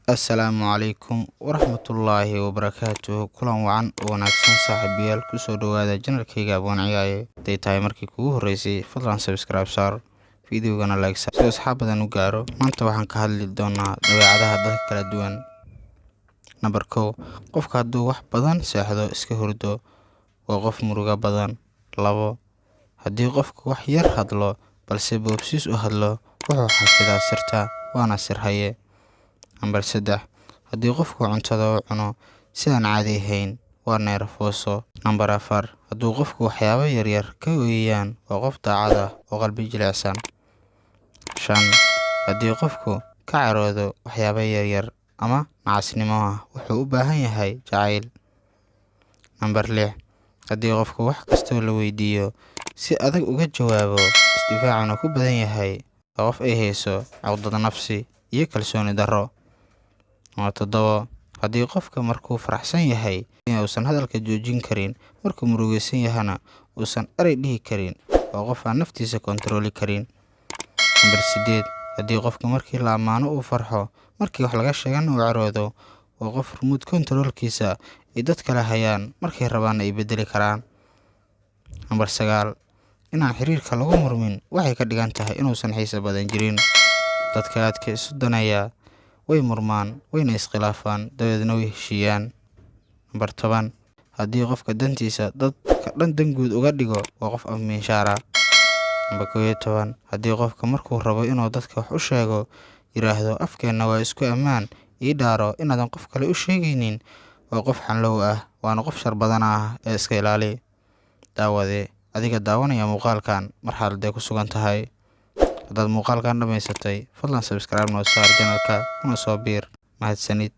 Assalaamu calaykum waraxmatullaahi wabarakaatuh. Kulan wacan oo wanaagsan saaxiibayaal ku soo dhawaada channelkayga Abaan Ciyaaye. Haday tahay markii kugu horeysay fadlan subscribe saar videogana like saar si asxaab badan u gaaro. Maanta waxaan ka hadli doonaa dabeecadaha dadka kala duwan. Number 1, qofka hadduu wax badan seexdo iska hurdo waa qof murugo badan. 2, haddii qofku wax yar hadlo balse boobsiis u hadlo wuxuu xafidaa sirta waana sir haye. Number 3, haddii qofku cuntada uu cuno si aan caadi ahayn waa neerfooso. Number 4, hadduu qofku waxyaabo yaryar ka ooyaan waa qof daacad ah oo qalbi jilicsan. 5, haddii qofku ka caroodo waxyaabo yaryar ama nacasnimo ah wuxuu u baahan yahay jacayl. Number 6, haddii qofku wax kasta la weydiiyo si adag uga jawaabo isdifaacuna ku badan yahay waa qof ay hayso caqdad nafsi iyo kalsooni darro. Number 7, haddii qofka markuu faraxsan yahay uusan hadalka joojin karin markuu murugaysan yahana uusan eray dhihi karin waa qof aan naftiisa kontrooli karin. Number 8, haddii qofka markii la amaano uu farxo markii wax laga sheegana uu caroodo waa qof remote controlkiisa ay dad kale hayaan markay rabaan ay bedeli karaan. Number 9, inaan xiriirka lagu murmin waxay ka dhigan tahay inuusan xiiso badan jirin. Dadka aadka isu danaya way murmaan wayna iskhilaafaan dabeedna way heshiiyaan. Number 10, haddii qofka dantiisa dadka dhan danguud uga dhigo waa qof amiinshaara. Number 11, haddii qofka markuu rabo inuu dadka wax u sheego yiraahdo afkeena waa isku ammaan ii dhaaro inaadan qof kale u sheegaynin waa qof xanlow ah waana qof shar badan ah ee iska ilaali. Daawade adiga daawanaya muuqaalkan marxaladee ku sugan tahay. Haddaad muuqaalkan dhamaysatay fadlan subscribe noo saar channelka una soo biir mahadsanid.